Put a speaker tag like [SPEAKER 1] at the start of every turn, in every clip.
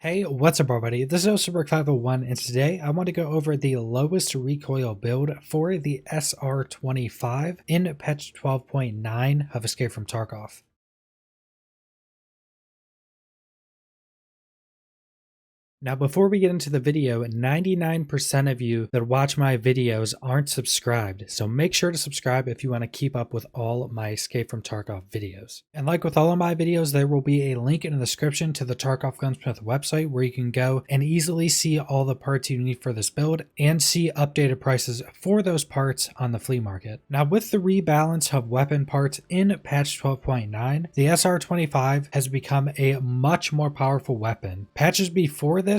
[SPEAKER 1] Hey, what's up everybody? This is Super501 and today I want to go over the lowest recoil build for the SR-25 in patch 12.9 of Escape from Tarkov. Now, before we get into the video, 99% of you that watch my videos aren't subscribed, so make sure to subscribe if you want to keep up with all my Escape from Tarkov videos. And like with all of my videos, there will be a link in the description to the Tarkov Gunsmith website where you can go and easily see all the parts you need for this build and see updated prices for those parts on the flea market. Now, with the rebalance of weapon parts in patch 12.9, the SR-25 has become a much more powerful weapon. Patches before this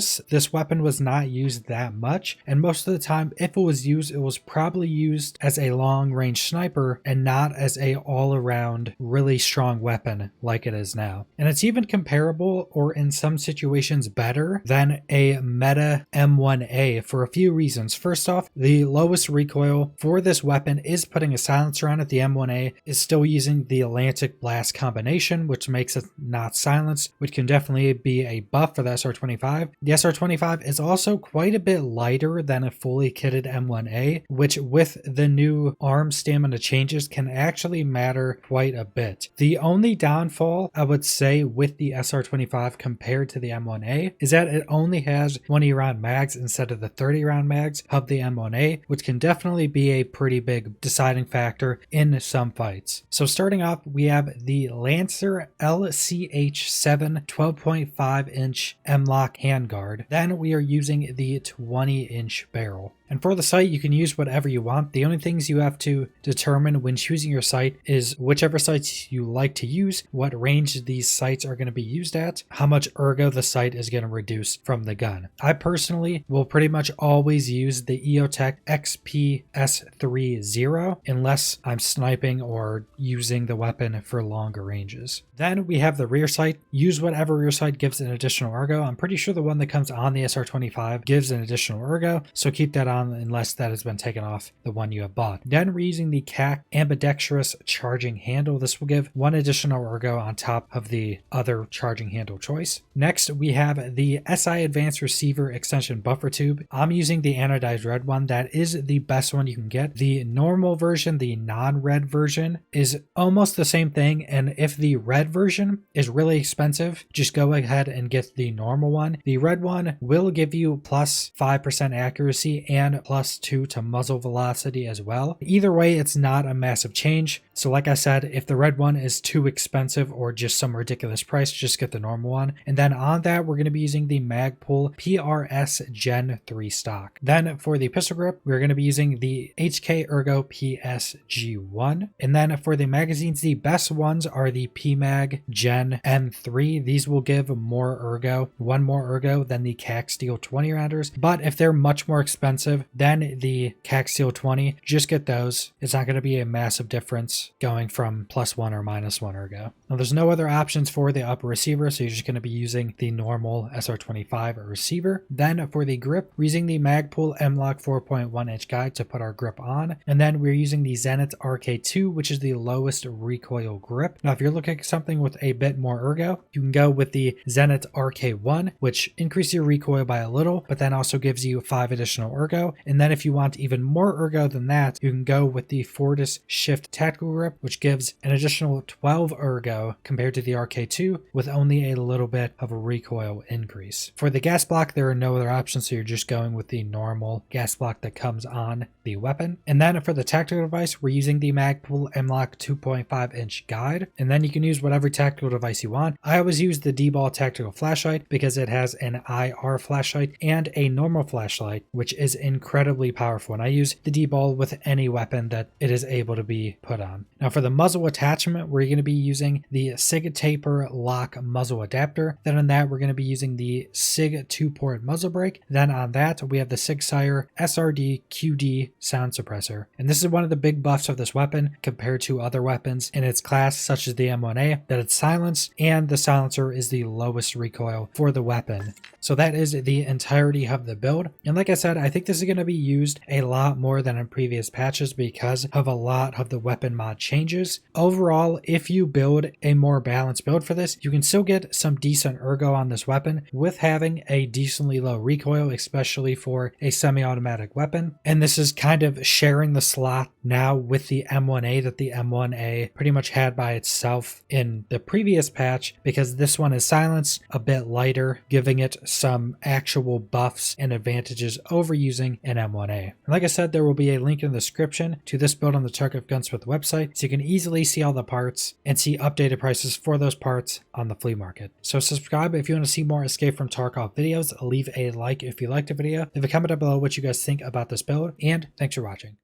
[SPEAKER 1] weapon was not used that much, and most of the time if it was used, it was probably used as a long range sniper and not as a all around really strong weapon like it is now. And it's even comparable, or in some situations better, than a meta M1A for a few reasons. First off, the lowest recoil for this weapon is putting a silencer on it. The M1A is still using the lantec blast combination, which makes it not silenced, which can definitely be a buff for the SR-25. The SR-25 is also quite a bit lighter than a fully kitted M1A, which with the new arm stamina changes can actually matter quite a bit. The only downfall I would say with the SR-25 compared to the M1A is that it only has 20 round mags instead of the 30 round mags of the M1A, which can definitely be a pretty big deciding factor in some fights. So starting off, we have the Lancer LCH7 12.5 inch M-Lock handguard. Then we are using the 20-inch barrel. And for the sight, you can use whatever you want. The only things you have to determine when choosing your sight is whichever sights you like to use, what range these sights are going to be used at, how much ergo the sight is going to reduce from the gun. I personally will pretty much always use the EOTech XP-S30 unless I'm sniping or using the weapon for longer ranges. Then we have the rear sight. Use whatever rear sight gives an additional ergo. I'm pretty sure the one that comes on the SR-25 gives an additional ergo, so keep that on unless that has been taken off the one you have bought. Then we're using the CAC ambidextrous charging handle. This will give one additional ergo on top of the other charging handle choice. Next, we have the SI Advanced Receiver Extension Buffer Tube. I'm using the anodized red one. That is the best one you can get. The normal version, the non-red version, is almost the same thing, and if the red version is really expensive, just go ahead and get the normal one. The red one will give you plus 5% accuracy and plus 2 to muzzle velocity as well. Either way, it's not a massive change. So like I said, if the red one is too expensive or just some ridiculous price, just get the normal one. And then on that, we're going to be using the Magpul PRS Gen 3 stock. Then for the pistol grip, we're going to be using the HK Ergo PSG1. And then for the magazines, the best ones are the PMag Gen M3. These will give more ergo, one more ergo than the CAC Steel 20 rounders. But if they're much more expensive than the CAC Steel 20, just get those. It's not going to be a massive difference going from +1 or -1 ergo. Now there's no other options for the upper receiver, so you're just going to be using the normal SR-25 receiver. Then for the grip, we're using the Magpul M-Lock 4.1 inch guide to put our grip on. And then we're using the Zenith RK2, which is the lowest recoil grip. Now if you're looking at something with a bit more ergo, you can go with the Zenith RK1, which increases your recoil by a little, but then also gives you 5 additional ergo. And then if you want even more ergo than that, you can go with the Fortis Shift Tactical Grip, which gives an additional 12 ergo compared to the RK2 with only a little bit of a recoil increase. For the gas block, there are no other options, so you're just going with the normal gas block that comes on the weapon. And then for the tactical device, we're using the Magpul M-Lock 2.5 inch guide, and then you can use whatever tactical device you want. I always use the D-Ball tactical flashlight because it has an IR flashlight and a normal flashlight, which is incredibly powerful, and I use the D-Ball with any weapon that it is able to be put on. Now for the muzzle attachment, we're going to be using the SIG Taper Lock muzzle adapter. Then on that, we're going to be using the SIG 2-port muzzle brake. Then on that, we have the SIG Sire SRD QD sound suppressor. And this is one of the big buffs of this weapon compared to other weapons in its class, such as the M1A, that it's silenced, and the silencer is the lowest recoil for the weapon. So that is the entirety of the build. And like I said, I think this is going to be used a lot more than in previous patches because of a lot of the weapon mod changes. Overall, if you build get a more balanced build for this, you can still get some decent ergo on this weapon with having a decently low recoil, especially for a semi-automatic weapon. And this is kind of sharing the slot now with the M1A that the M1A pretty much had by itself in the previous patch, because this one is silenced, a bit lighter, giving it some actual buffs and advantages over using an M1A. And like I said, there will be a link in the description to this build on the Tarkov Gunsmith website, so you can easily see all the parts and see updated prices for those parts on the flea market. So subscribe if you want to see more Escape from Tarkov videos, leave a like if you liked the video, leave a comment down below what you guys think about this build, and thanks for watching.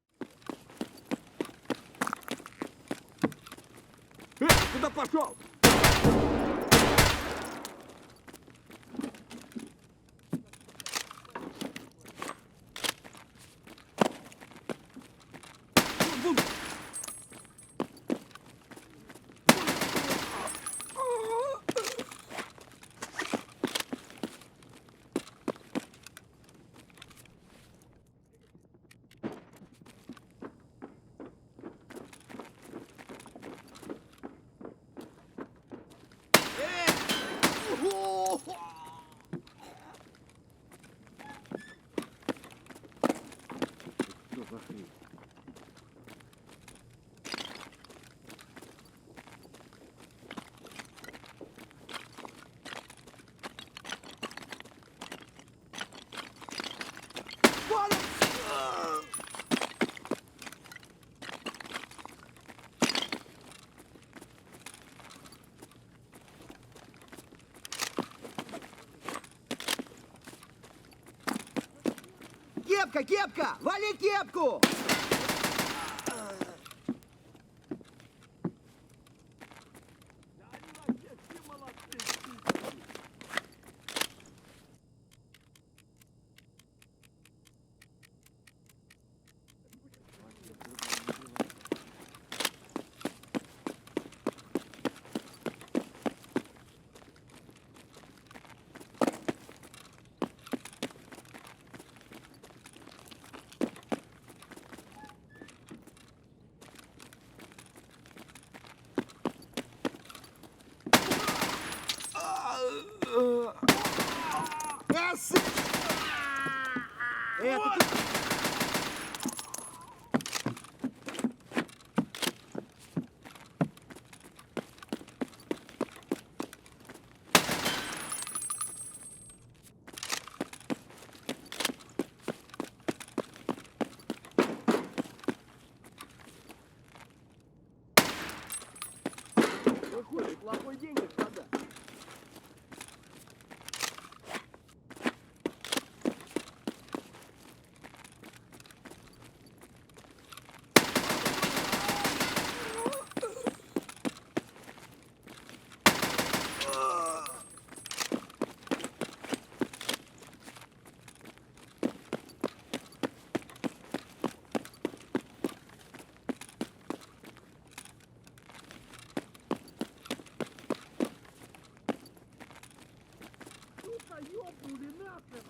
[SPEAKER 2] Куда пошел? Кепка, кепка! Вали кепку! Плохой день, господа. Ёбнули нахрен!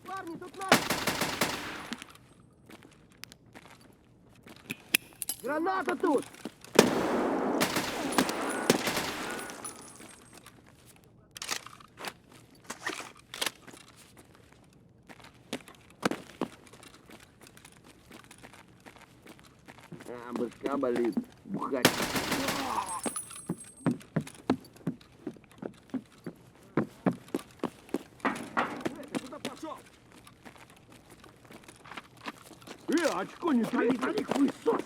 [SPEAKER 2] Парни, тут надо! Граната тут! Башка болит. Бухать. Ты куда пошел? Очко не трони, хуесос!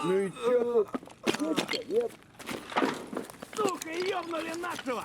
[SPEAKER 2] Ну и чё? Нет. Сука, ёбнули нашего!